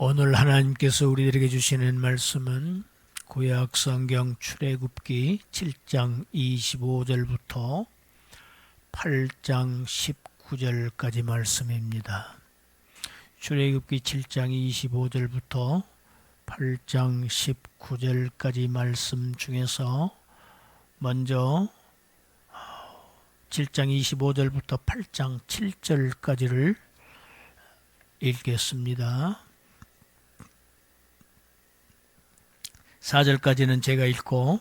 오늘 하나님께서 우리들에게 주시는 말씀은 구약 성경 출애굽기 7장 25절부터 8장 19절까지 말씀입니다. 출애굽기 7장 25절부터 8장 19절까지 말씀 중에서 먼저 7장 25절부터 8장 7절까지를 읽겠습니다. 4절까지는 제가 읽고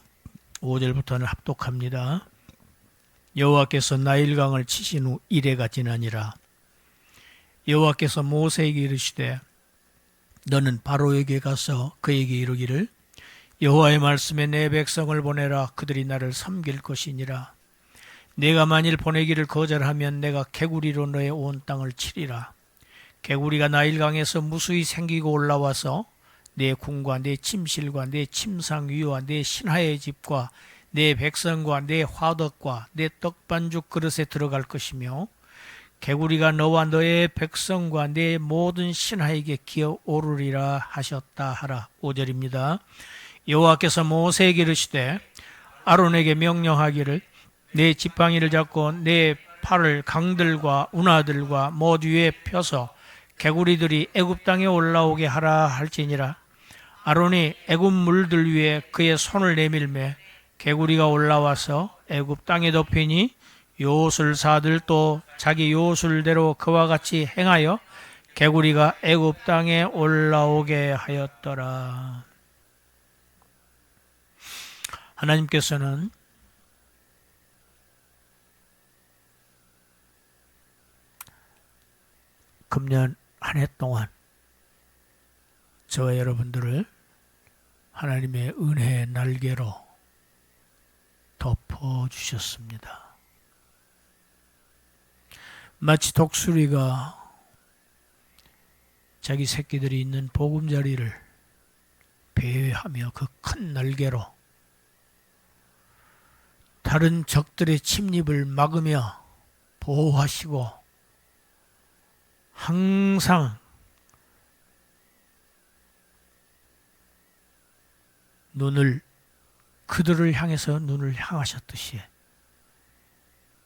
5절부터는 합독합니다. 여호와께서 나일강을 치신 후 이레가 지나니라. 여호와께서 모세에게 이르시되 너는 바로에게 가서 그에게 이르기를 여호와의 말씀에 내 백성을 보내라. 그들이 나를 섬길 것이니라. 내가 만일 보내기를 거절하면 내가 개구리로 너의 온 땅을 치리라. 개구리가 나일강에서 무수히 생기고 올라와서 내 궁과 내 침실과 내 침상 위와 내 신하의 집과 내 백성과 내 화덕과 내 떡반죽 그릇에 들어갈 것이며 개구리가 너와 너의 백성과 내 모든 신하에게 기어오르리라 하셨다 하라. 5절입니다. 여호와께서 모세에게 이르시되 아론에게 명령하기를 내 지팡이를 잡고 내 팔을 강들과 운하들과 못 위에 펴서 개구리들이 애굽 땅에 올라오게 하라 할지니라. 아론이 애굽 물들 위에 그의 손을 내밀매 개구리가 올라와서 애굽 땅에 덮이니 요술사들도 자기 요술대로 그와 같이 행하여 개구리가 애굽 땅에 올라오게 하였더라. 하나님께서는 금년 한 해 동안 저와 여러분들을 하나님의 은혜의 날개로 덮어주셨습니다. 마치 독수리가 자기 새끼들이 있는 보금자리를 배회하며 그 큰 날개로 다른 적들의 침입을 막으며 보호하시고 항상 그들을 향해서 눈을 향하셨듯이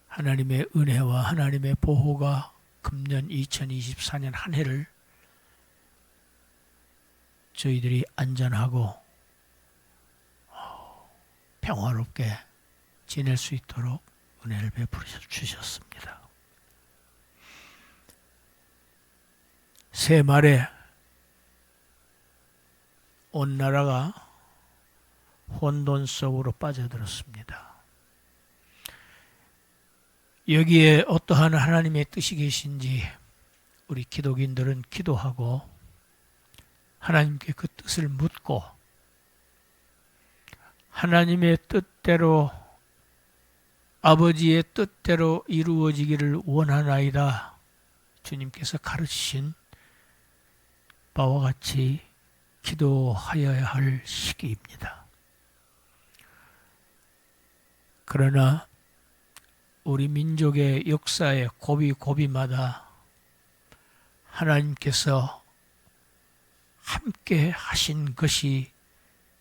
하나님의 은혜와 하나님의 보호가 금년 2024년 한 해를 저희들이 안전하고 평화롭게 지낼 수 있도록 은혜를 베풀어 주셨습니다. 새말에 온 나라가 혼돈 속으로 빠져들었습니다. 여기에 어떠한 하나님의 뜻이 계신지 우리 기독인들은 기도하고 하나님께 그 뜻을 묻고 하나님의 뜻대로 아버지의 뜻대로 이루어지기를 원하나이다. 주님께서 가르치신 바와 같이 기도하여야 할 시기입니다. 그러나 우리 민족의 역사의 고비고비마다 하나님께서 함께 하신 것이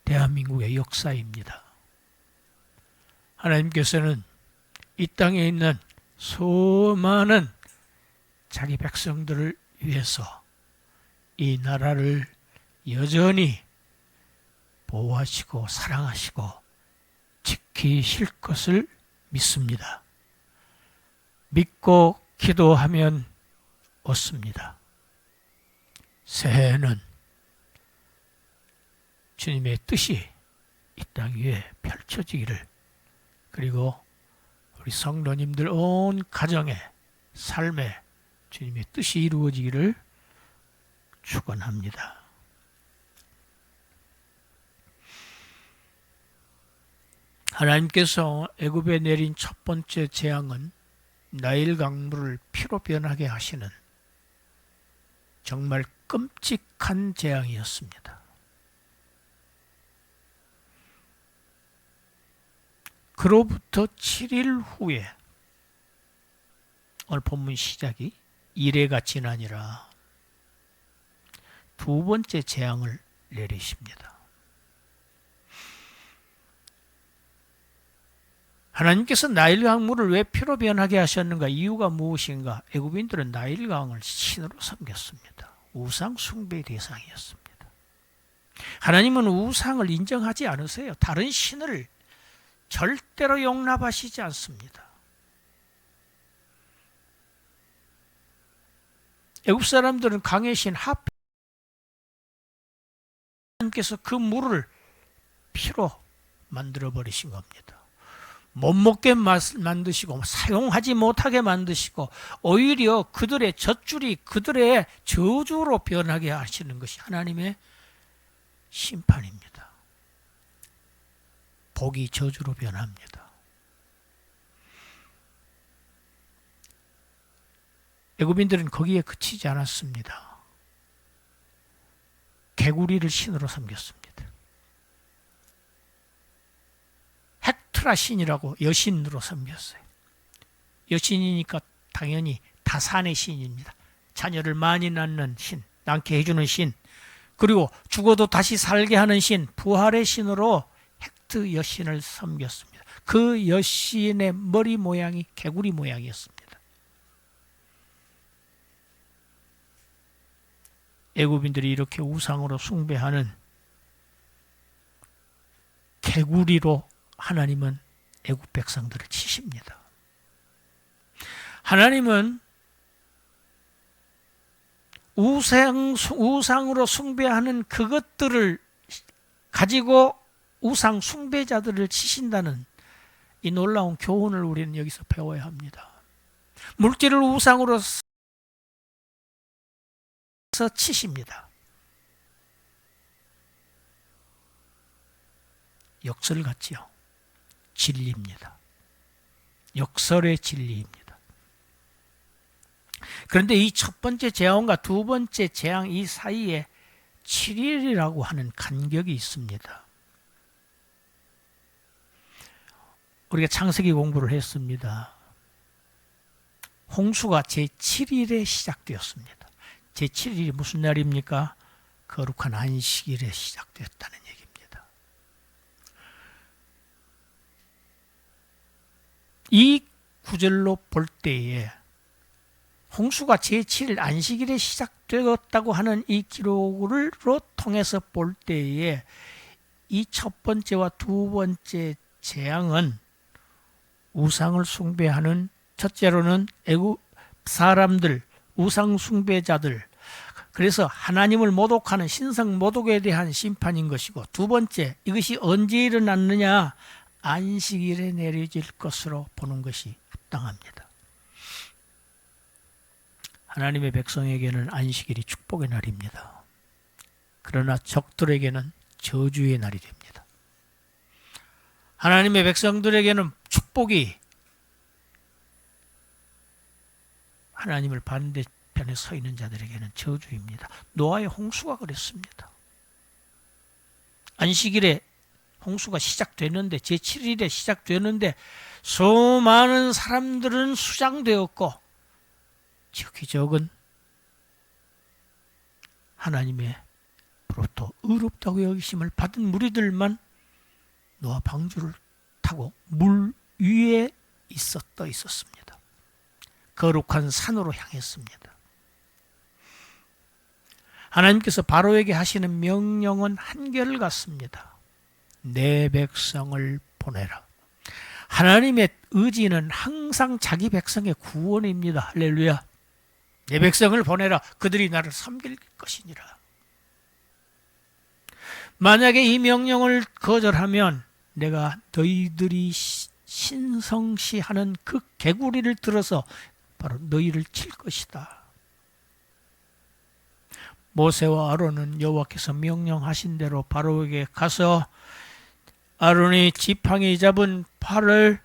대한민국의 역사입니다. 하나님께서는 이 땅에 있는 수많은 자기 백성들을 위해서 이 나라를 여전히 보호하시고 사랑하시고 지키실 것을 믿습니다. 믿고 기도하면 얻습니다. 새해에는 주님의 뜻이 이 땅 위에 펼쳐지기를, 그리고 우리 성도님들 온 가정의 삶에 주님의 뜻이 이루어지기를 축원합니다. 하나님께서 애굽에 내린 첫 번째 재앙은 나일 강물을 피로 변하게 하시는 정말 끔찍한 재앙이었습니다. 그로부터 7일 후에 오늘 본문 시작이 이레가 지나니라. 두 번째 재앙을 내리십니다. 하나님께서 나일강물을 왜 피로 변하게 하셨는가? 이유가 무엇인가? 애굽인들은 나일강을 신으로 섬겼습니다. 우상 숭배의 대상이었습니다. 하나님은 우상을 인정하지 않으세요. 다른 신을 절대로 용납하시지 않습니다. 애굽 사람들은 강의 신 하나님께서 그 물을 피로 만들어 버리신 겁니다. 못 먹게 만드시고 사용하지 못하게 만드시고 오히려 그들의 젖줄이 그들의 저주로 변하게 하시는 것이 하나님의 심판입니다. 복이 저주로 변합니다. 애굽인들은 거기에 그치지 않았습니다. 개구리를 신으로 섬겼습니다. 헥트라 신이라고 여신으로 섬겼어요. 여신이니까 당연히 다산의 신입니다. 자녀를 많이 낳는 신, 낳게 해주는 신, 그리고 죽어도 다시 살게 하는 신, 부활의 신으로 헥트 여신을 섬겼습니다. 그 여신의 머리 모양이 개구리 모양이었습니다. 애굽인들이 이렇게 우상으로 숭배하는 개구리로 하나님은 애굽 백성들을 치십니다. 하나님은 우상으로 숭배하는 그것들을 가지고 우상 숭배자들을 치신다는 이 놀라운 교훈을 우리는 여기서 배워야 합니다. 물질을 우상으로 치십니다. 역설 같지요. 진리입니다. 역설의 진리입니다. 그런데 이 첫 번째 재앙과 두 번째 재앙 이 사이에 7일이라고 하는 간격이 있습니다. 우리가 창세기 공부를 했습니다. 홍수가 제7일에 시작되었습니다. 제7일이 무슨 날입니까? 거룩한 안식일에 시작되었다는 얘기입니다. 이 구절로 볼 때에 홍수가 제7일 안식일에 시작되었다고 하는 이 기록을 통해서 볼 때에 이 첫 번째와 두 번째 재앙은 우상을 숭배하는, 첫째로는 애굽 사람들, 우상 숭배자들, 그래서 하나님을 모독하는 신성 모독에 대한 심판인 것이고, 두 번째, 이것이 언제 일어났느냐? 안식일에 내려질 것으로 보는 것이 합당합니다. 하나님의 백성에게는 안식일이 축복의 날입니다. 그러나 적들에게는 저주의 날이 됩니다. 하나님의 백성들에게는 축복이, 하나님을 반대편에 서 있는 자들에게는 저주입니다. 노아의 홍수가 그랬습니다. 안식일에 홍수가 시작되는데, 제7일에 시작되는데 수많은 사람들은 수장되었고, 저기저건 하나님의로부터 의롭다고 여기심을 받은 무리들만 노아 방주를 타고 물 위에 떠 있었습니다. 거룩한 산으로 향했습니다. 하나님께서 바로에게 하시는 명령은 한결같습니다. 내 백성을 보내라. 하나님의 의지는 항상 자기 백성의 구원입니다. 할렐루야. 내 백성을 보내라. 그들이 나를 섬길 것이니라. 만약에 이 명령을 거절하면 내가 너희들이 신성시하는 그 개구리를 들어서 바로 너희를 칠 것이다. 모세와 아론은 여호와께서 명령하신 대로 바로에게 가서 아론이 지팡이 잡은 팔을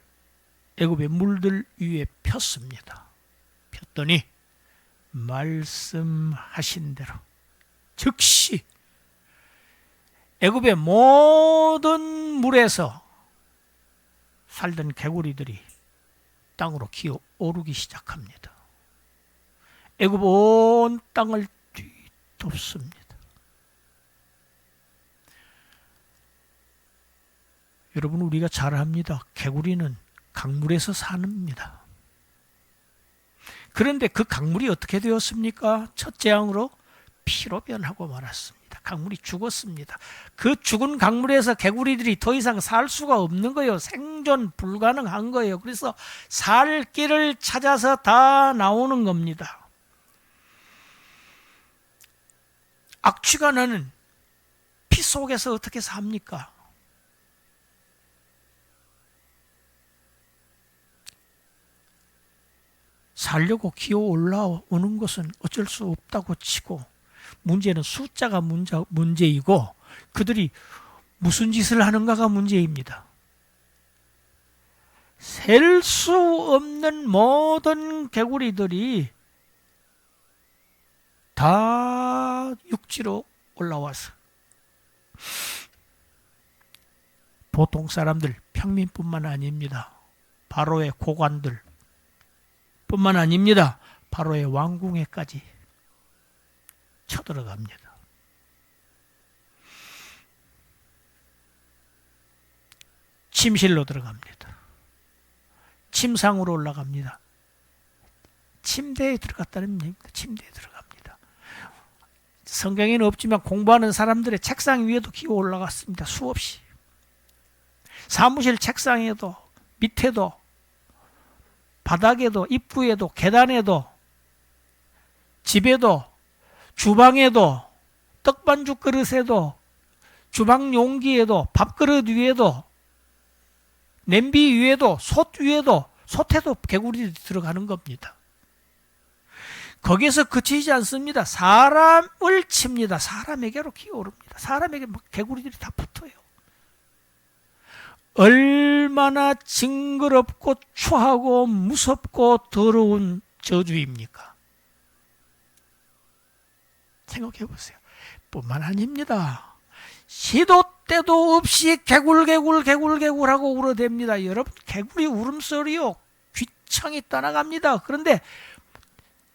애굽의 물들 위에 폈습니다. 폈더니 말씀하신 대로 즉시 애굽의 모든 물에서 살던 개구리들이 땅으로 기어 오르기 시작합니다. 애굽 온 땅을 뒤덮습니다. 여러분, 우리가 잘 압니다. 개구리는 강물에서 사는입니다. 그런데 그 강물이 어떻게 되었습니까? 첫 재앙으로 피로 변하고 말았습니다. 강물이 죽었습니다. 그 죽은 강물에서 개구리들이 더 이상 살 수가 없는 거예요. 생존 불가능한 거예요. 그래서 살 길을 찾아서 다 나오는 겁니다. 악취가 나는 피 속에서 어떻게 삽니까? 살려고 기어 올라오는 것은 어쩔 수 없다고 치고, 문제는 숫자가 문제이고 그들이 무슨 짓을 하는가가 문제입니다. 셀 수 없는 모든 개구리들이 다 육지로 올라와서 보통 사람들, 평민뿐만 아닙니다. 바로의 고관들 뿐만 아닙니다. 바로의 왕궁에까지 쳐들어갑니다. 침실로 들어갑니다. 침상으로 올라갑니다. 침대에 들어갔다는 얘기입니다. 침대에 들어갑니다. 성경에는 없지만 공부하는 사람들의 책상 위에도 기어 올라갔습니다. 수없이. 사무실 책상에도, 밑에도, 바닥에도, 입구에도, 계단에도, 집에도, 주방에도, 떡반죽 그릇에도, 주방 용기에도, 밥그릇 위에도, 냄비 위에도, 솥 위에도, 솥에도 개구리들이 들어가는 겁니다. 거기에서 그치지 않습니다. 사람을 칩니다. 사람에게로 기어오릅니다. 사람에게 개구리들이 다 붙어요. 얼마나 징그럽고 추하고 무섭고 더러운 저주입니까? 생각해 보세요. 뿐만 아닙니다. 시도 때도 없이 개굴 하고 울어댑니다. 여러분, 개구리 울음소리요, 귀청이 떠나갑니다. 그런데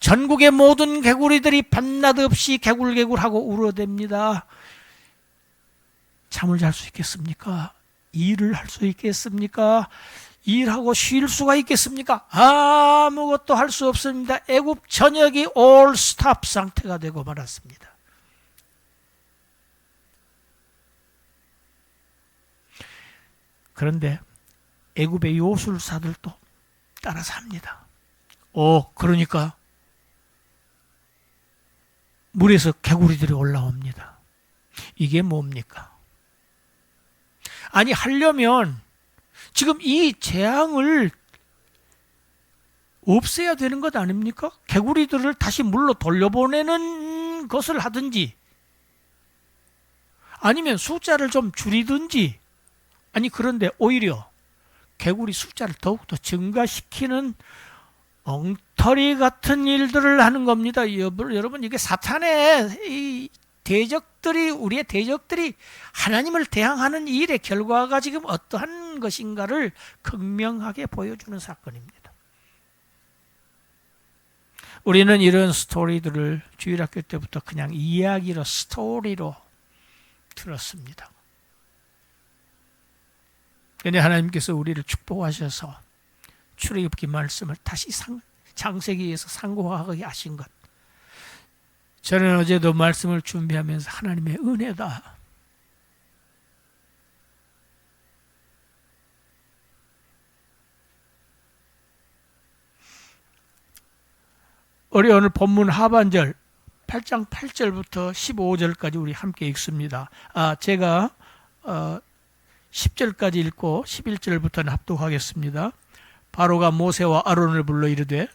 전국의 모든 개구리들이 밤낮 없이 개굴 하고 울어댑니다. 잠을 잘 수 있겠습니까? 일을 할 수 있겠습니까? 일하고 쉴 수가 있겠습니까? 아무것도 할 수 없습니다. 애굽 전역이 올 스탑 상태가 되고 말았습니다. 그런데 애굽의 요술사들도 따라서 합니다. 그러니까 물에서 개구리들이 올라옵니다. 이게 뭡니까? 아니, 하려면 지금 이 재앙을 없애야 되는 것 아닙니까? 개구리들을 다시 물로 돌려보내는 것을 하든지, 아니면 숫자를 좀 줄이든지, 아니, 그런데 오히려 개구리 숫자를 더욱더 증가시키는 엉터리 같은 일들을 하는 겁니다. 여러분, 이게 사탄의 이 대적들이, 우리의 대적들이 하나님을 대항하는 일의 결과가 지금 어떠한 것인가를 극명하게 보여주는 사건입니다. 우리는 이런 스토리들을 주일학교 때부터 그냥 이야기로, 스토리로 들었습니다. 그런데 하나님께서 우리를 축복하셔서 출애굽기 말씀을 다시 창세기에서 상고하게 하신 것, 저는 어제도 말씀을 준비하면서 하나님의 은혜다, 우리 오늘 본문 하반절 8장 8절부터 15절까지 우리 함께 읽습니다. 제가 10절까지 읽고 11절부터는 합독하겠습니다. 바로가 모세와 아론을 불러 이르되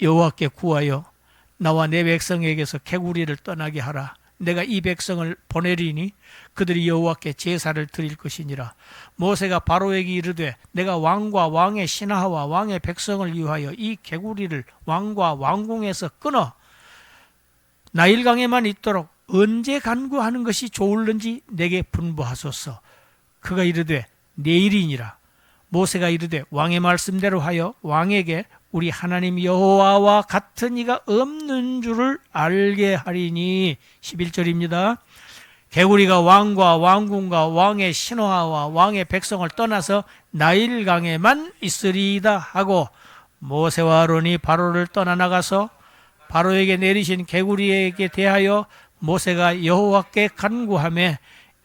여호와께 구하여 나와 내 백성에게서 개구리를 떠나게 하라. 내가 이 백성을 보내리니 그들이 여호와께 제사를 드릴 것이니라. 모세가 바로에게 이르되 내가 왕과 왕의 신하와 왕의 백성을 위하여 이 개구리를 왕과 왕궁에서 끊어 나일강에만 있도록 언제 간구하는 것이 좋을는지 내게 분부하소서. 그가 이르되 내일이니라. 모세가 이르되 왕의 말씀대로 하여 왕에게 우리 하나님 여호와와 같은 이가 없는 줄을 알게 하리니. 11절입니다. 개구리가 왕과 왕궁과 왕의 신하와 왕의 백성을 떠나서 나일강에만 있으리이다 하고 모세와 아론이 바로를 떠나 나가서 바로에게 내리신 개구리에게 대하여 모세가 여호와께 간구하며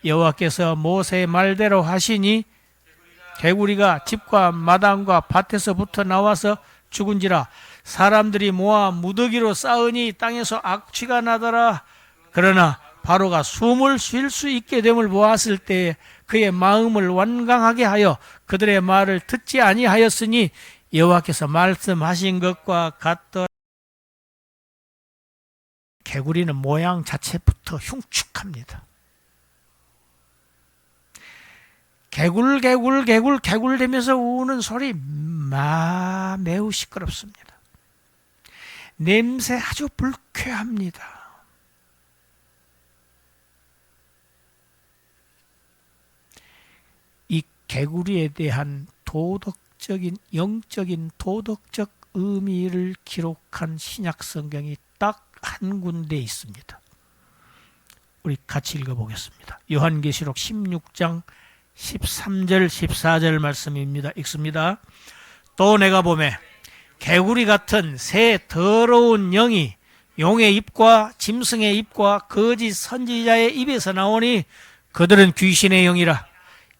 여호와께서 모세의 말대로 하시니 개구리가 집과 마당과 밭에서부터 나와서 죽은지라 사람들이 모아 무더기로 쌓으니 땅에서 악취가 나더라. 그러나 바로가 숨을 쉴 수 있게 됨을 보았을 때에 그의 마음을 완강하게 하여 그들의 말을 듣지 아니하였으니 여호와께서 말씀하신 것과 같더라. 개구리는 모양 자체부터 흉측합니다. 개굴 되면서 우는 소리 매우 시끄럽습니다. 냄새 아주 불쾌합니다. 이 개구리에 대한 영적인 도덕적 의미를 기록한 신약 성경이 딱 한 군데 있습니다. 우리 같이 읽어보겠습니다. 요한계시록 16장 13절 14절 말씀입니다. 읽습니다. 또 내가 보매 개구리 같은 새 더러운 영이 용의 입과 짐승의 입과 거짓 선지자의 입에서 나오니 그들은 귀신의 영이라.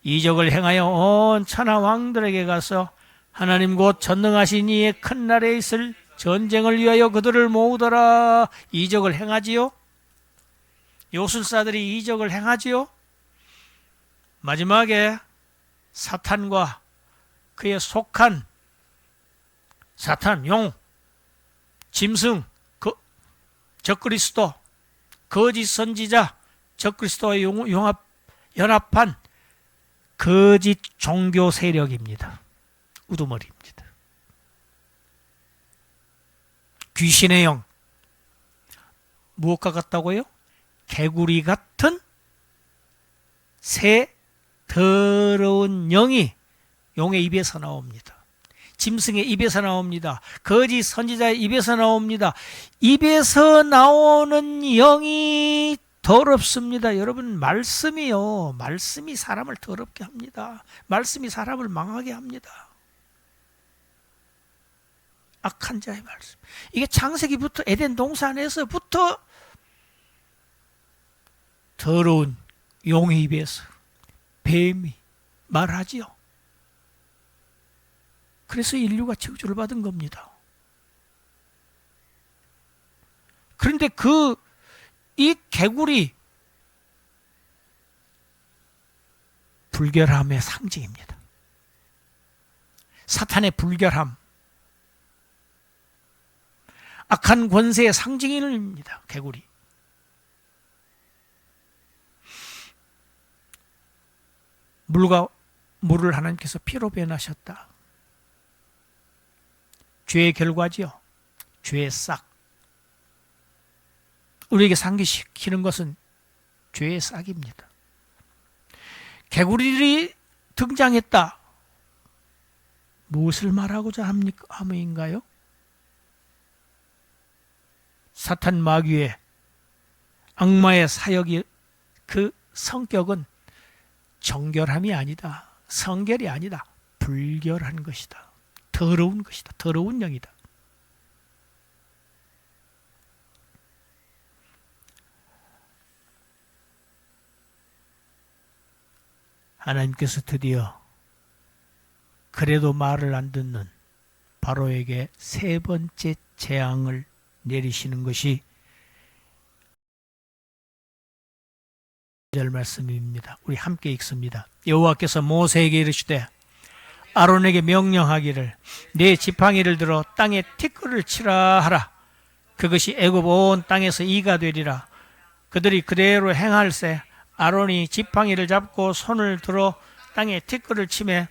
이적을 행하여 온 천하 왕들에게 가서 하나님 곧 전능하신 이의 큰 날에 있을 전쟁을 위하여 그들을 모으더라. 이적을 행하지요? 요술사들이 이적을 행하지요? 마지막에 사탄과 그에 속한 사탄, 용, 짐승, 적그리스도, 거짓 선지자, 적그리스도와 연합한 거짓 종교 세력입니다. 우두머리입니다. 귀신의 영, 무엇과 같다고요? 개구리 같은 새 더러운 영이 용의 입에서 나옵니다. 짐승의 입에서 나옵니다. 거짓 선지자의 입에서 나옵니다. 입에서 나오는 영이 더럽습니다. 여러분, 말씀이 사람을 더럽게 합니다. 말씀이 사람을 망하게 합니다. 악한 자의 말씀. 이게 창세기부터 에덴 동산에서부터 더러운 용의 입에서 뱀이 말하지요. 그래서 인류가 저주를 받은 겁니다. 그런데 이 개구리 불결함의 상징입니다. 사탄의 불결함, 악한 권세의 상징입니다. 개구리. 물과 물을 하나님께서 피로 변하셨다. 죄의 결과지요. 죄의 싹. 우리에게 상기시키는 것은 죄의 싹입니다. 개구리들이 등장했다. 무엇을 말하고자 함인가요? 사탄 마귀의 악마의 사역이 그 성격은 정결함이 아니다. 성결이 아니다. 불결한 것이다. 더러운 것이다. 더러운 영이다. 하나님께서 드디어 그래도 말을 안 듣는 바로에게 세 번째 재앙을 내리시는 것이 절 말씀입니다. 우리 함께 읽습니다. 여호와께서 모세에게 이르시되 아론에게 명령하기를 네 지팡이를 들어 땅에 티끌을 치라 하라. 그것이 애굽 온 땅에서 이가 되리라. 그들이 그대로 행할세. 아론이 지팡이를 잡고 손을 들어 땅에 티끌을 치매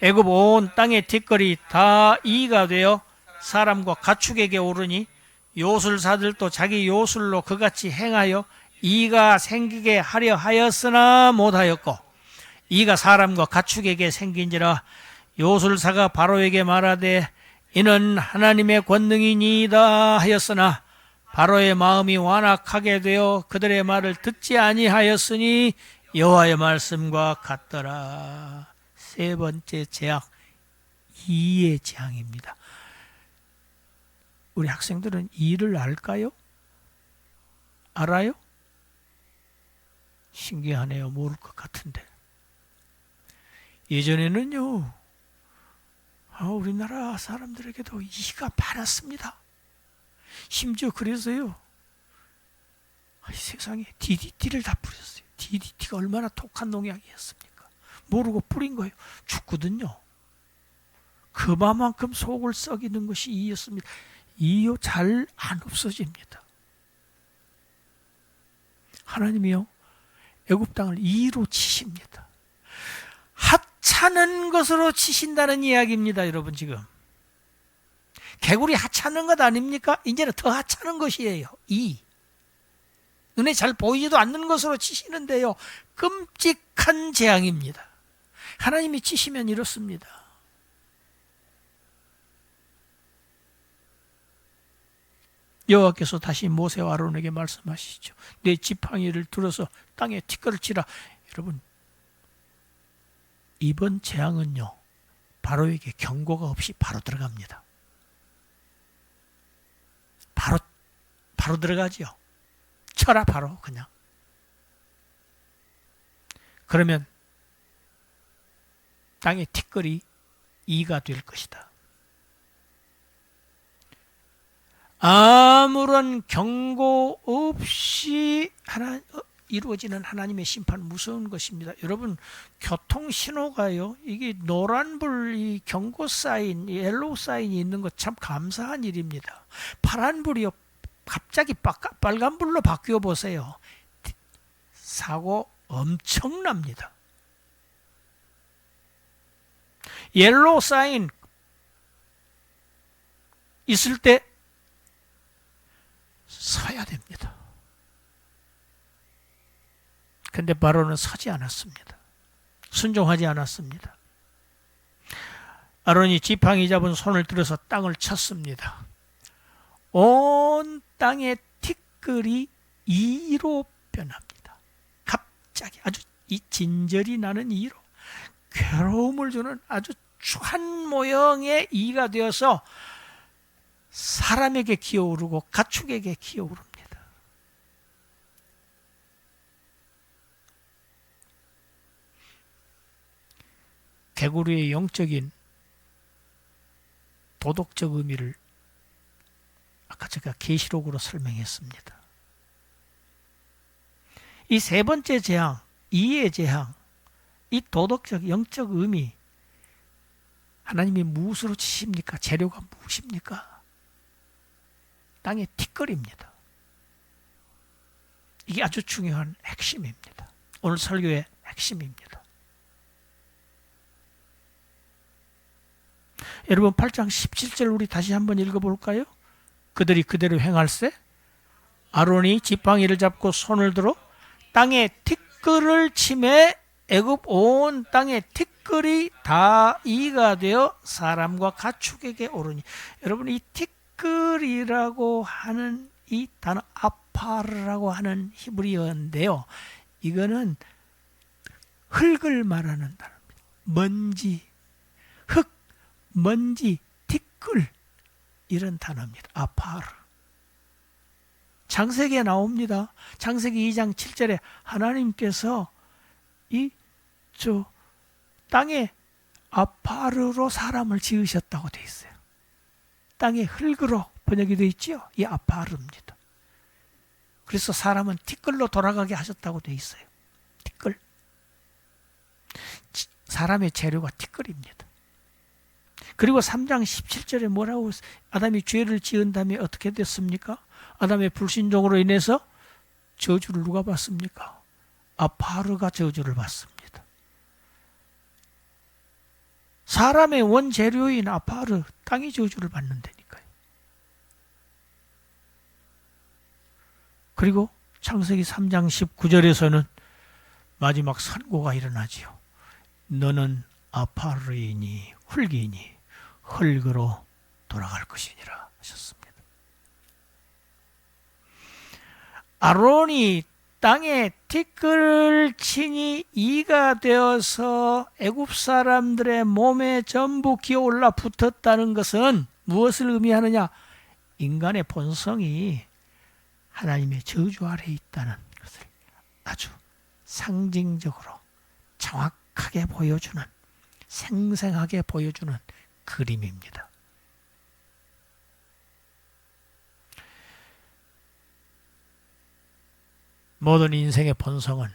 애굽 온 땅의 티끌이 다 이가 되어 사람과 가축에게 오르니 요술사들도 자기 요술로 그같이 행하여 이가 생기게 하려 하였으나 못하였고 이가 사람과 가축에게 생긴지라. 요술사가 바로에게 말하되 이는 하나님의 권능이니이다 하였으나 바로의 마음이 완악하게 되어 그들의 말을 듣지 아니하였으니 여호와의 말씀과 같더라. 세 번째 재앙, 이의 재앙입니다. 우리 학생들은 이를 알까요? 알아요? 신기하네요. 모를 것 같은데. 예전에는요, 우리나라 사람들에게도 이가 많았습니다. 심지어 그래서요, 세상에 DDT를 다 뿌렸어요. DDT가 얼마나 독한 농약이었습니까? 모르고 뿌린 거예요. 죽거든요. 그만큼 속을 썩이는 것이 이였습니다. 이요 잘 안 없어집니다. 하나님이요, 애굽 땅을 이로 치십니다. 하찮은 것으로 치신다는 이야기입니다. 여러분, 지금 개구리 하찮은 것 아닙니까? 이제는 더 하찮은 것이에요. 눈에 잘 보이지도 않는 것으로 치시는데요, 끔찍한 재앙입니다. 하나님이 치시면 이렇습니다. 여호와께서 다시 모세와 아론에게 말씀하시죠. 내 지팡이를 들어서 땅에 티끌을 치라. 여러분, 이번 재앙은요, 바로에게 경고가 없이 바로 들어갑니다. 바로 들어가지요. 쳐라, 바로 그냥. 그러면 땅의 티끌이 이가 될 것이다. 아무런 경고 없이 이루어지는 하나님의 심판, 무서운 것입니다. 여러분, 교통신호가요, 이게 노란불, 이 경고 사인, 옐로우 사인이 있는 것 참 감사한 일입니다. 파란불이요, 갑자기 빨간불로 바뀌어 보세요. 사고 엄청납니다. 옐로우 사인 있을 때 서야 됩니다. 근데 바로는 서지 않았습니다. 순종하지 않았습니다. 아론이 지팡이 잡은 손을 들어서 땅을 쳤습니다. 온 땅의 티끌이 이로 변합니다. 갑자기 아주 이 진절이 나는 이로, 괴로움을 주는 아주 추한 모형의 이가 되어서 사람에게 기어오르고 가축에게 기어오릅니다. 개구리의 영적인 도덕적 의미를 아까 제가 계시록으로 설명했습니다. 이 세 번째 재앙, 이의 재앙, 이 도덕적 영적 의미, 하나님이 무엇으로 치십니까? 재료가 무엇입니까? 땅의 티끌입니다. 이게 아주 중요한 핵심입니다. 오늘 설교의 핵심입니다. 여러분, 8장 17절 우리 다시 한번 읽어볼까요? 그들이 그대로 행할세 아론이 지팡이를 잡고 손을 들어 땅에 티끌을 치매 애굽 온 땅에 티끌이 다 이가 되어 사람과 가축에게 오르니. 여러분, 이 티끌이라고 하는 이 단어 아파르라고 하는 히브리어인데요, 이거는 흙을 말하는 단어입니다. 먼지, 흙, 먼지, 티끌, 이런 단어입니다. 아파르. 창세기에 나옵니다. 창세기 2장 7절에 하나님께서 땅에 아파르로 사람을 지으셨다고 되어 있어요. 땅에 흙으로 번역이 되어 있죠. 이 아파르입니다. 그래서 사람은 티끌로 돌아가게 하셨다고 되어 있어요. 티끌. 사람의 재료가 티끌입니다. 그리고 3장 17절에 뭐라고, 아담이 죄를 지은 다음에 어떻게 됐습니까? 아담의 불신종으로 인해서 저주를 누가 받습니까? 아파르가 저주를 받습니다. 사람의 원재료인 아파르, 땅이 저주를 받는다니까요. 그리고 창세기 3장 19절에서는 마지막 선고가 일어나지요. 너는 아파르이니 흙이니 흙으로 돌아갈 것이니라 하셨습니다. 아론이 땅에 티끌을 치니 이가 되어서 애굽 사람들의 몸에 전부 기어올라 붙었다는 것은 무엇을 의미하느냐? 인간의 본성이 하나님의 저주 아래에 있다는 것을 아주 상징적으로 정확하게 보여주는, 생생하게 보여주는 그림입니다. 모든 인생의 본성은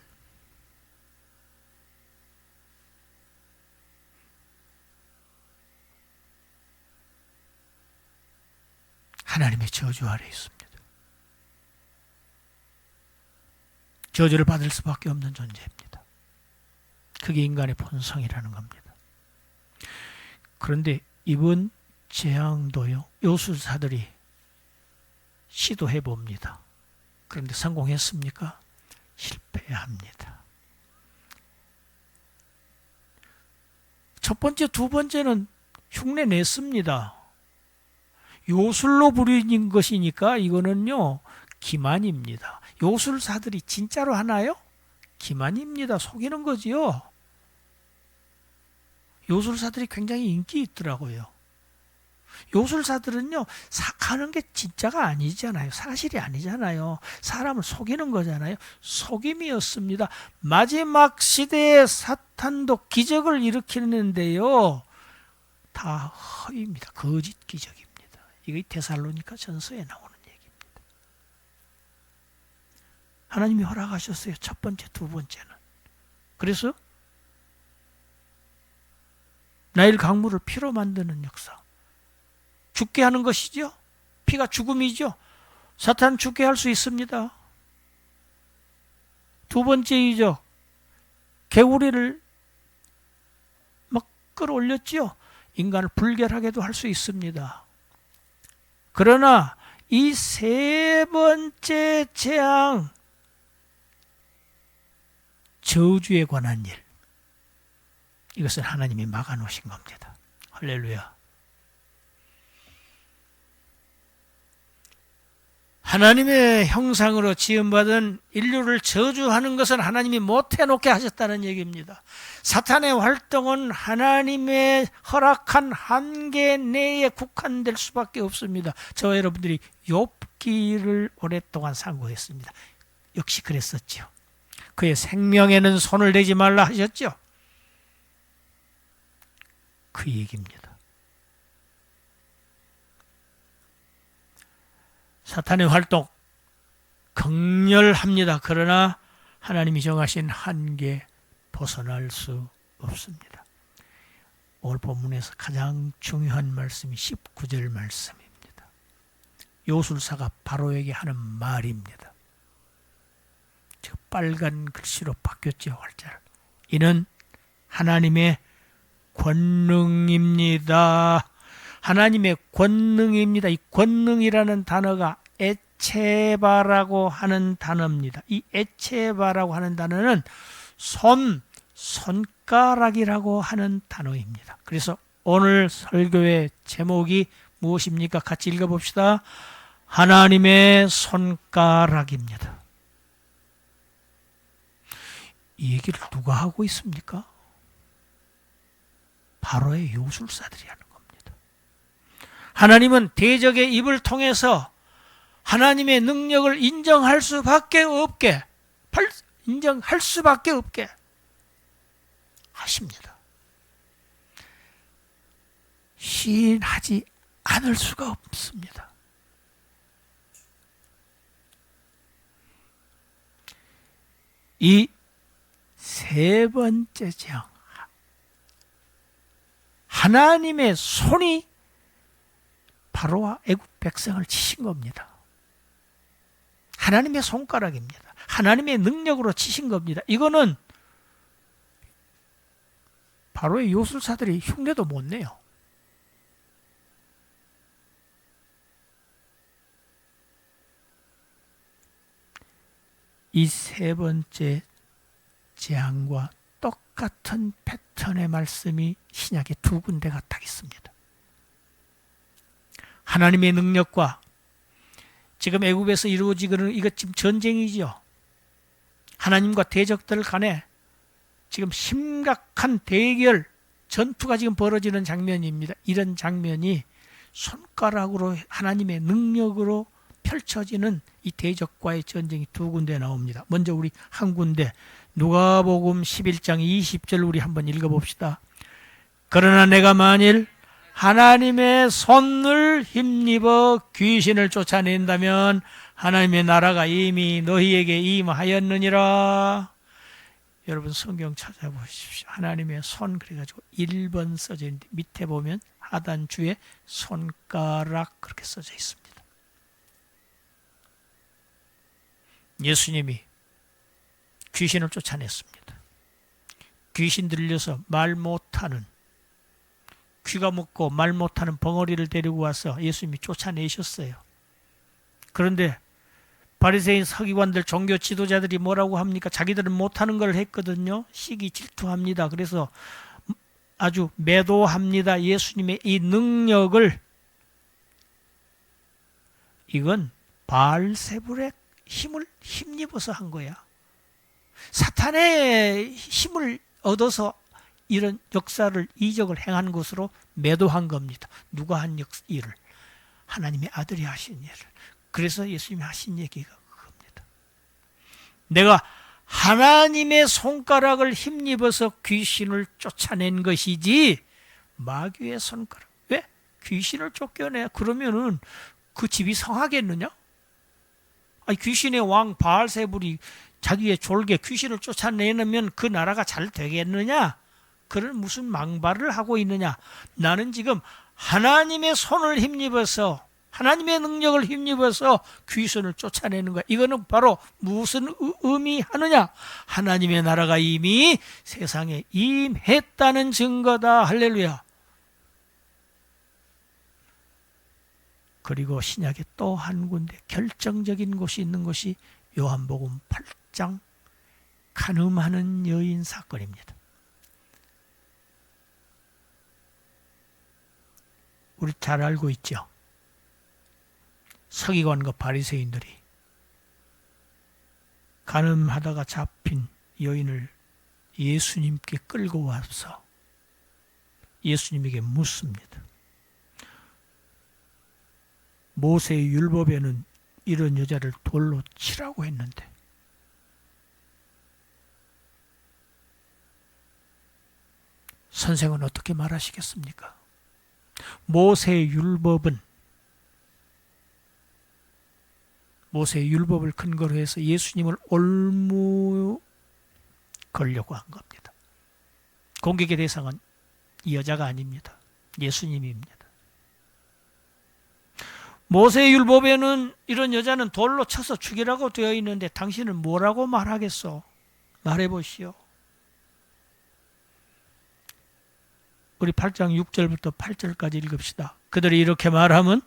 하나님의 저주 아래에 있습니다. 저주를 받을 수밖에 없는 존재입니다. 그게 인간의 본성이라는 겁니다. 그런데 이번 재앙도요, 요술사들이 시도해 봅니다. 그런데 성공했습니까? 실패합니다. 첫 번째, 두 번째는 흉내 냈습니다. 요술로 부리는 것이니까 이거는요, 기만입니다. 요술사들이 진짜로 하나요? 기만입니다. 속이는 거지요. 요술사들이 굉장히 인기 있더라고요. 요술사들은요, 하는 게 진짜가 아니잖아요. 사실이 아니잖아요. 사람을 속이는 거잖아요. 속임이었습니다. 마지막 시대에 사탄도 기적을 일으키는데요, 다 허위입니다. 거짓 기적입니다. 이게 데살로니가 전서에 나오는 얘기입니다. 하나님이 허락하셨어요. 첫 번째, 두 번째는. 그래서 나일 강물을 피로 만드는 역사. 죽게 하는 것이죠. 피가 죽음이죠. 사탄 죽게 할 수 있습니다. 두 번째이죠. 개구리를 막 끌어올렸죠. 인간을 불결하게도 할 수 있습니다. 그러나 이 세 번째 재앙, 저주에 관한 일, 이것은 하나님이 막아놓으신 겁니다. 할렐루야. 하나님의 형상으로 지음받은 인류를 저주하는 것은 하나님이 못해놓게 하셨다는 얘기입니다. 사탄의 활동은 하나님의 허락한 한계 내에 국한될 수밖에 없습니다. 저와 여러분들이 욥기를 오랫동안 상고했습니다. 역시 그랬었죠. 그의 생명에는 손을 대지 말라 하셨죠. 그 얘기입니다. 사탄의 활동 극렬합니다. 그러나 하나님이 정하신 한계 벗어날 수 없습니다. 오늘 본문에서 가장 중요한 말씀이 19절 말씀입니다. 요술사가 바로에게 하는 말입니다. 저 빨간 글씨로 바뀌었죠, 활자를. 이는 하나님의 권능입니다. 하나님의 권능입니다. 이 권능이라는 단어가 에체바라고 하는 단어입니다. 이 에체바라고 하는 단어는 손가락이라고 하는 단어입니다. 그래서 오늘 설교의 제목이 무엇입니까? 같이 읽어봅시다. 하나님의 손가락입니다. 이 얘기를 누가 하고 있습니까? 바로의 요술사들이 하는 겁니다. 하나님은 대적의 입을 통해서 하나님의 능력을 인정할 수밖에 없게 하십니다. 시인하지 않을 수가 없습니다. 이 세 번째 재앙, 하나님의 손이 바로와 애굽 백성을 치신 겁니다. 하나님의 손가락입니다. 하나님의 능력으로 치신 겁니다. 이거는 바로의 요술사들이 흉내도 못 내요. 이 세 번째 재앙과 똑같은 패턴의 말씀이 신약에 두 군데가 딱 있습니다. 하나님의 능력과 지금 애굽에서 이루어지는 이것 지금 전쟁이죠. 하나님과 대적들 간에 지금 심각한 대결, 전투가 지금 벌어지는 장면입니다. 이런 장면이 손가락으로 하나님의 능력으로 펼쳐지는 이 대적과의 전쟁이 두 군데 나옵니다. 먼저 우리 한 군데 누가복음 11장 20절 우리 한번 읽어봅시다. 그러나 내가 만일 하나님의 손을 힘입어 귀신을 쫓아낸다면 하나님의 나라가 이미 너희에게 임하였느니라. 여러분 성경 찾아보십시오. 하나님의 손 그래가지고 1번 써져 있는데 밑에 보면 하단주에 손가락 그렇게 써져 있습니다. 예수님이 귀신을 쫓아냈습니다. 귀신 들려서 말 못하는, 귀가 먹고 말 못하는 벙어리를 데리고 와서 예수님이 쫓아내셨어요. 그런데 바리새인 서기관들 종교 지도자들이 뭐라고 합니까? 자기들은 못하는 걸 했거든요. 시기 질투합니다. 그래서 아주 매도합니다. 예수님의 이 능력을. 이건 바알세불의 힘을 힘입어서 한 거야. 사탄의 힘을 얻어서 이런 역사를, 이적을 행한 것으로 매도한 겁니다. 누가 한 일을? 하나님의 아들이 하신 일을. 그래서 예수님이 하신 얘기가 그겁니다. 내가 하나님의 손가락을 힘입어서 귀신을 쫓아낸 것이지 마귀의 손가락. 왜? 귀신을 쫓겨내. 그러면은 그 집이 성하겠느냐? 아니, 귀신의 왕 바알세불이 자기의 졸개 귀신을 쫓아내면 그 나라가 잘 되겠느냐? 그런 무슨 망발을 하고 있느냐? 나는 지금 하나님의 손을 힘입어서, 하나님의 능력을 힘입어서 귀신을 쫓아내는 거야. 이거는 바로 무슨 의미하느냐? 하나님의 나라가 이미 세상에 임했다는 증거다. 할렐루야. 그리고 신약에 또 한 군데 결정적인 곳이 있는 것이 요한복음 8장 간음하는 여인 사건입니다. 우리 잘 알고 있죠. 서기관과 바리새인들이 간음하다가 잡힌 여인을 예수님께 끌고 와서 예수님에게 묻습니다. 모세의 율법에는 이런 여자를 돌로 치라고 했는데 선생은 어떻게 말하시겠습니까? 모세의 율법을 근거로 해서 예수님을 올무 걸려고 한 겁니다. 공격의 대상은 이 여자가 아닙니다. 예수님입니다. 모세의 율법에는 이런 여자는 돌로 쳐서 죽이라고 되어 있는데 당신은 뭐라고 말하겠소? 말해보시오. 우리 8장 6절부터 8절까지 읽읍시다. 그들이 이렇게 말하면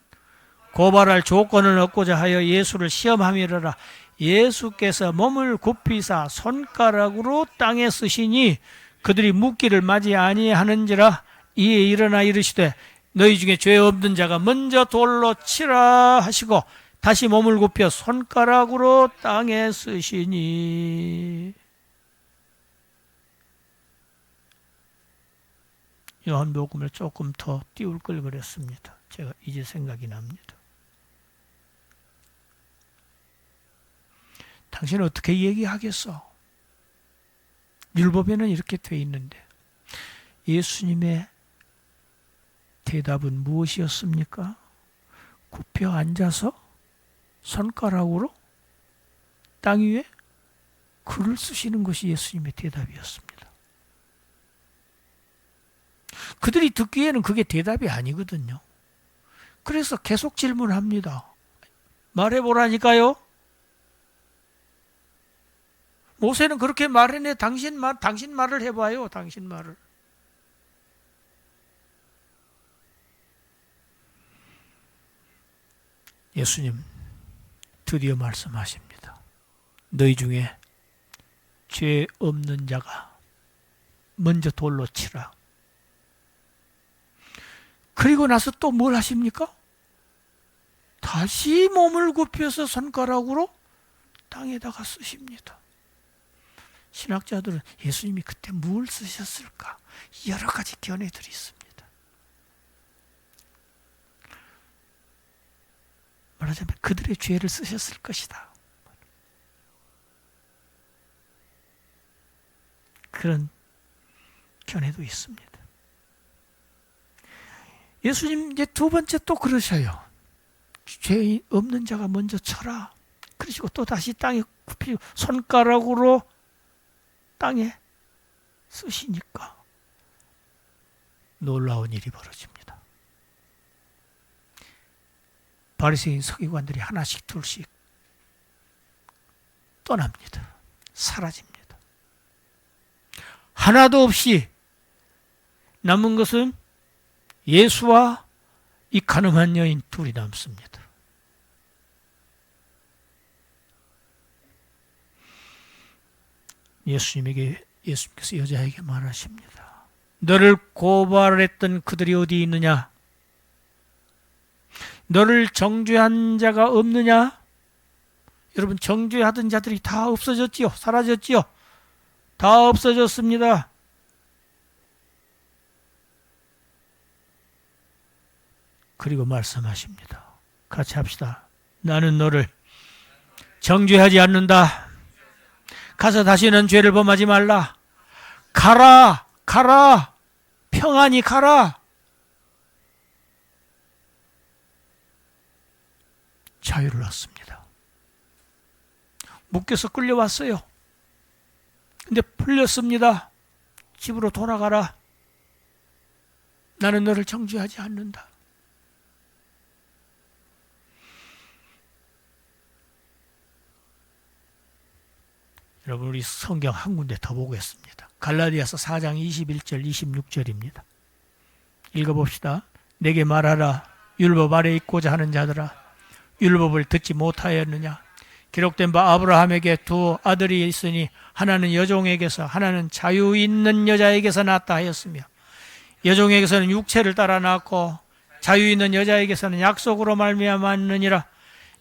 고발할 조건을 얻고자 하여 예수를 시험함이러라. 예수께서 몸을 굽히사 손가락으로 땅에 쓰시니 그들이 묻기를 맞이 아니하는지라. 이에 일어나 이르시되 너희 중에 죄 없는 자가 먼저 돌로 치라 하시고 다시 몸을 굽혀 손가락으로 땅에 쓰시니. 요한복음을 조금 더 띄울 걸 그랬습니다. 제가 이제 생각이 납니다. 당신은 어떻게 얘기하겠어? 율법에는 이렇게 돼 있는데. 예수님의 대답은 무엇이었습니까? 굽혀 앉아서 손가락으로 땅 위에 글을 쓰시는 것이 예수님의 대답이었습니다. 그들이 듣기에는 그게 대답이 아니거든요. 그래서 계속 질문합니다. 말해보라니까요. 모세는 그렇게 말했네. 당신 말을 해봐요. 당신 말을. 예수님 드디어 말씀하십니다. 너희 중에 죄 없는 자가 먼저 돌로 치라. 그리고 나서 또 뭘 하십니까? 다시 몸을 굽혀서 손가락으로 땅에다가 쓰십니다. 신학자들은 예수님이 그때 뭘 쓰셨을까? 여러 가지 견해들이 있습니다. 말하자면 그들의 죄를 쓰셨을 것이다. 그런 견해도 있습니다. 예수님 이제 두 번째 또 그러셔요. 죄 없는 자가 먼저 쳐라. 그러시고 또 다시 땅에 굽히고 손가락으로 땅에 쓰시니까 놀라운 일이 벌어집니다. 바리새인 서기관들이 하나씩 둘씩 떠납니다. 사라집니다. 하나도 없이 남은 것은 예수와 이 가늠한 여인 둘이 남습니다. 예수님께서 여자에게 말하십니다. 너를 고발했던 그들이 어디 있느냐? 너를 정죄한 자가 없느냐? 여러분, 정죄하던 자들이 다 없어졌지요? 사라졌지요? 다 없어졌습니다. 그리고 말씀하십니다. 같이 합시다. 나는 너를 정죄하지 않는다. 가서 다시는 죄를 범하지 말라. 가라, 가라, 평안히 가라. 자유를 얻습니다. 묶여서 끌려왔어요. 근데 풀렸습니다. 집으로 돌아가라. 나는 너를 정죄하지 않는다. 여러분, 우리 성경 한 군데 더 보겠습니다. 갈라디아서 4장 21절 26절입니다. 읽어봅시다. 내게 말하라. 율법 아래 있고자 하는 자들아, 율법을 듣지 못하였느냐? 기록된 바 아브라함에게 두 아들이 있으니 하나는 여종에게서 하나는 자유 있는 여자에게서 낳았다 하였으며, 여종에게서는 육체를 따라 낳았고 자유 있는 여자에게서는 약속으로 말미암았느니라.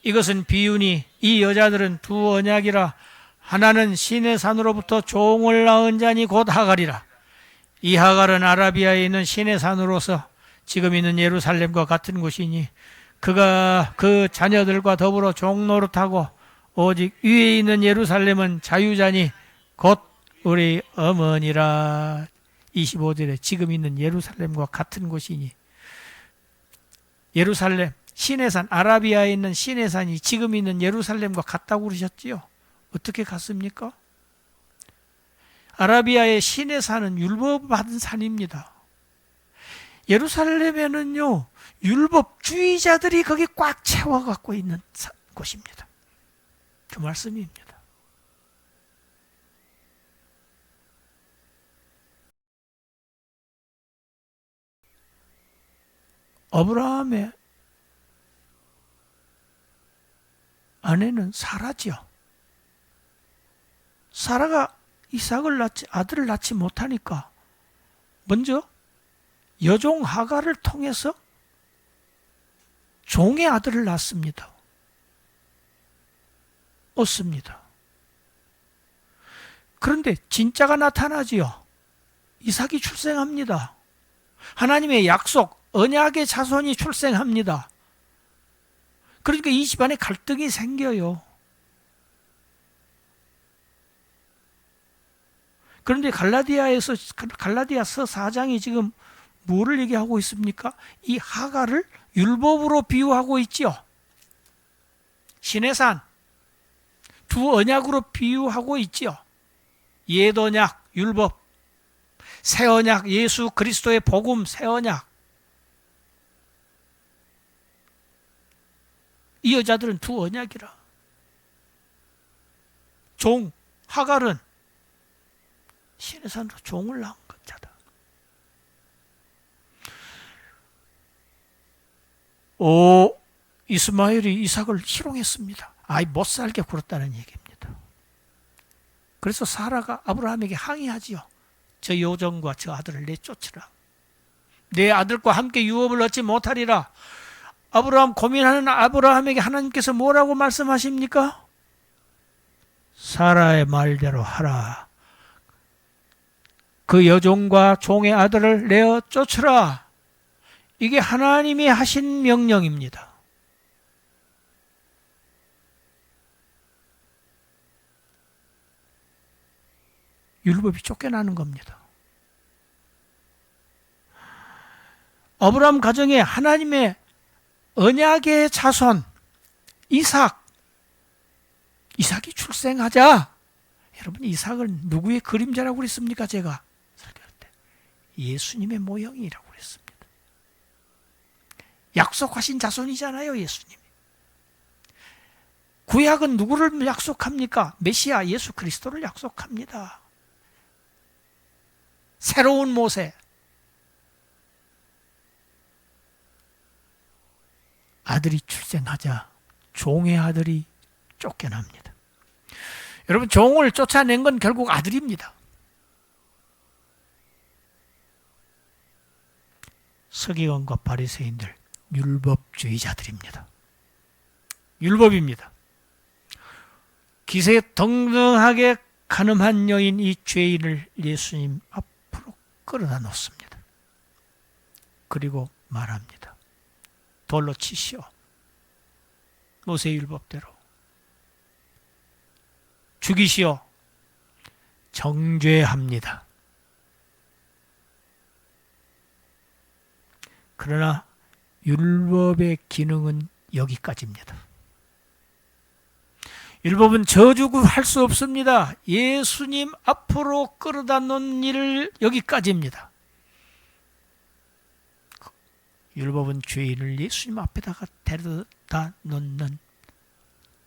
이것은 비유니 이 여자들은 두 언약이라. 하나는 신의 산으로부터 종을 낳은 자니 곧 하갈이라. 이 하갈은 아라비아에 있는 신의 산으로서 지금 있는 예루살렘과 같은 곳이니 그가 그 자녀들과 더불어 종노릇하고, 오직 위에 있는 예루살렘은 자유자니 곧 우리 어머니라. 25절에 지금 있는 예루살렘과 같은 곳이니, 예루살렘, 신의 산, 아라비아에 있는 신의 산이 지금 있는 예루살렘과 같다고 그러셨지요. 어떻게 같습니까? 아라비아의 신의 산은 율법 받은 산입니다. 예루살렘에는요, 율법주의자들이 거기 꽉 채워갖고 있는 곳입니다. 그 말씀입니다. 아브라함의 아내는 사라지요. 사라가 아들을 낳지 못하니까 먼저 여종 하갈을 통해서 종의 아들을 낳습니다. 얻습니다. 그런데 진짜가 나타나지요. 이삭이 출생합니다. 하나님의 약속, 언약의 자손이 출생합니다. 그러니까 이 집안에 갈등이 생겨요. 그런데 갈라디아서 4장이 지금 뭐를 얘기하고 있습니까? 이 하갈을 율법으로 비유하고 있지요. 신의 산, 두 언약으로 비유하고 있지요. 옛 언약, 율법, 새 언약, 예수 그리스도의 복음, 새 언약. 이 여자들은 두 언약이라. 종, 하갈은 신의 산으로 종을 낳은 자다. 이스마엘이 이삭을 희롱했습니다. 못 살게 굴었다는 얘기입니다. 그래서 사라가 아브라함에게 항의하지요. 저 여종과 저 아들을 내쫓으라. 내 아들과 함께 유업을 얻지 못하리라. 아브라함 고민하는 아브라함에게 하나님께서 뭐라고 말씀하십니까? 사라의 말대로 하라. 그 여종과 종의 아들을 내어 쫓으라. 이게 하나님이 하신 명령입니다. 율법이 쫓겨나는 겁니다. 아브라함 가정에 하나님의 언약의 자손 이삭이 출생하자. 여러분, 이삭은 누구의 그림자라고 그랬습니까? 제가 설교할 때 예수님의 모형이라고 그랬습니다. 약속하신 자손이잖아요, 예수님이. 구약은 누구를 약속합니까? 메시아 예수 그리스도를 약속합니다. 새로운 모세. 아들이 출생하자 종의 아들이 쫓겨납니다. 여러분, 종을 쫓아낸 건 결국 아들입니다. 서기관과 바리새인들 율법주의자들입니다. 율법입니다. 기세등등하게 가늠한 여인 이 죄인을 예수님 앞으로 끌어다 놓습니다. 그리고 말합니다. 돌로 치시오. 모세율법대로. 죽이시오. 정죄합니다. 그러나 율법의 기능은 여기까지입니다. 율법은 저주할 수 없습니다. 예수님 앞으로 끌어다 놓은 일 여기까지입니다. 율법은 죄인을 예수님 앞에다가 데려다 놓는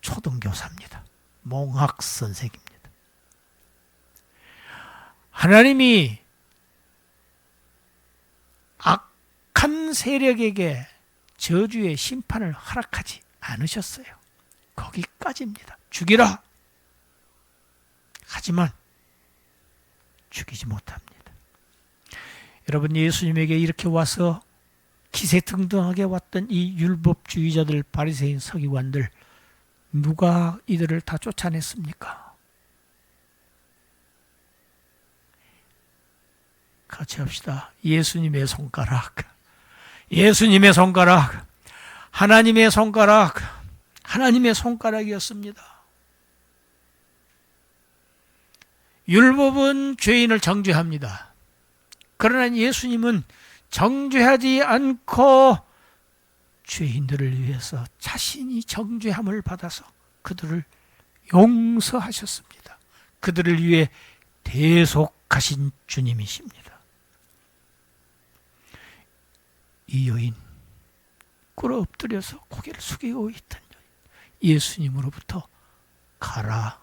초등교사입니다. 몽학 선생입니다. 하나님이 악한 세력에게 저주의 심판을 허락하지 않으셨어요. 거기까지입니다. 죽이라. 하지만 죽이지 못합니다. 여러분, 예수님에게 이렇게 와서 기세등등하게 왔던 이 율법주의자들, 바리새인, 서기관들, 누가 이들을 다 쫓아냈습니까? 같이 합시다. 예수님의 손가락, 예수님의 손가락, 하나님의 손가락, 하나님의 손가락이었습니다. 율법은 죄인을 정죄합니다. 그러나 예수님은 정죄하지 않고 죄인들을 위해서 자신이 정죄함을 받아서 그들을 용서하셨습니다. 그들을 위해 대속하신 주님이십니다. 이 여인, 꿇어 엎드려서 고개를 숙이고 있던 여인, 예수님으로부터 가라.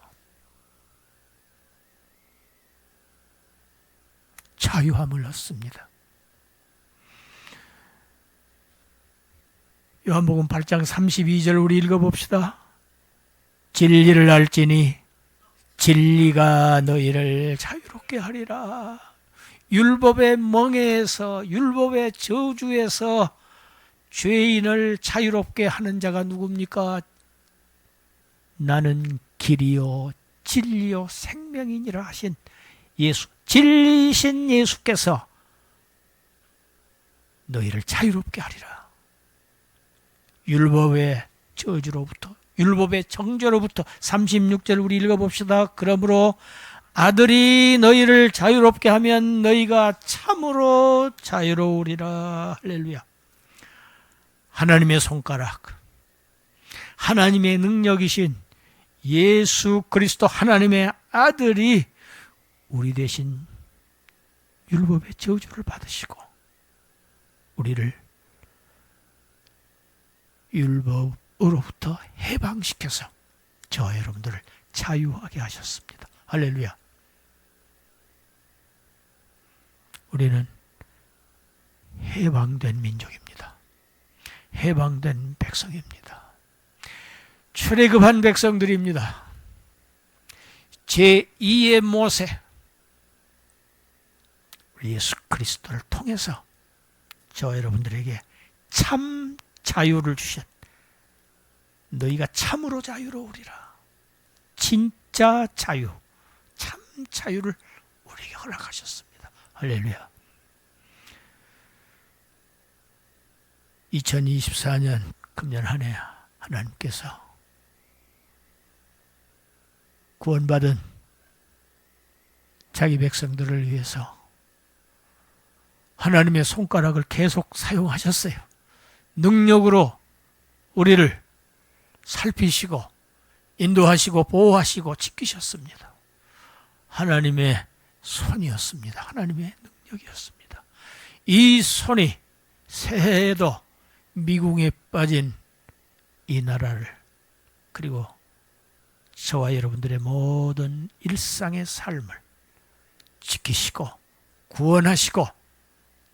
자유함을 얻습니다. 요한복음 8장 32절 우리 읽어봅시다. 진리를 알지니 진리가 너희를 자유롭게 하리라. 율법의 멍에에서, 율법의 저주에서 죄인을 자유롭게 하는 자가 누굽니까? 나는 길이요 진리요 생명이니라 하신 예수, 진리이신 예수께서 너희를 자유롭게 하리라. 율법의 저주로부터, 율법의 정죄로부터. 36절 우리 읽어봅시다. 그러므로 아들이 너희를 자유롭게 하면 너희가 참으로 자유로우리라. 할렐루야. 하나님의 손가락, 하나님의 능력이신 예수 그리스도 하나님의 아들이 우리 대신 율법의 저주를 받으시고 우리를 율법으로부터 해방시켜서 저와 여러분들을 자유하게 하셨습니다. 할렐루야. 우리는 해방된 민족입니다. 해방된 백성입니다. 출애굽한 백성들입니다. 제2의 모세, 예수 그리스도를 통해서 저와 여러분들에게 참 자유를 주셨. 너희가 참으로 자유로우리라. 진짜 자유, 참 자유를 우리에게 허락하셨습니다. 할렐루야. 2024년 금년 한 해 하나님께서 구원받은 자기 백성들을 위해서 하나님의 손가락을 계속 사용하셨어요. 능력으로 우리를 살피시고 인도하시고 보호하시고 지키셨습니다. 하나님의 손이었습니다. 하나님의 능력이었습니다. 이 손이 새해에도 미궁에 빠진 이 나라를, 그리고 저와 여러분들의 모든 일상의 삶을 지키시고 구원하시고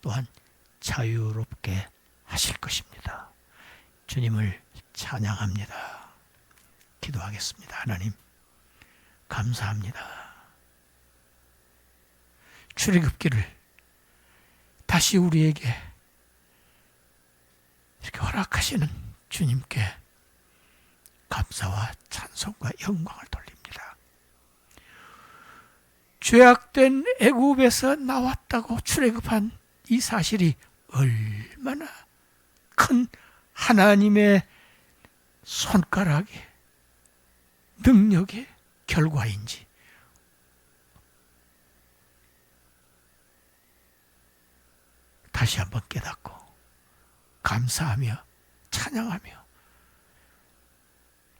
또한 자유롭게 하실 것입니다. 주님을 찬양합니다. 기도하겠습니다. 하나님 감사합니다. 출애굽기를 다시 우리에게 이렇게 허락하시는 주님께 감사와 찬송과 영광을 돌립니다. 죄악된 애굽에서 나왔다고 출애굽한 이 사실이 얼마나 큰 하나님의 손가락의 능력의 결과인지 다시 한번 깨닫고 감사하며 찬양하며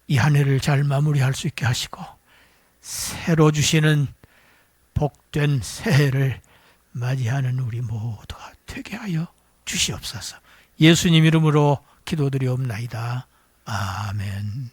이 한 해를 잘 마무리할 수 있게 하시고 새로 주시는 복된 새해를 맞이하는 우리 모두가 되게 하여 주시옵소서. 예수님 이름으로 기도드리옵나이다. 아멘.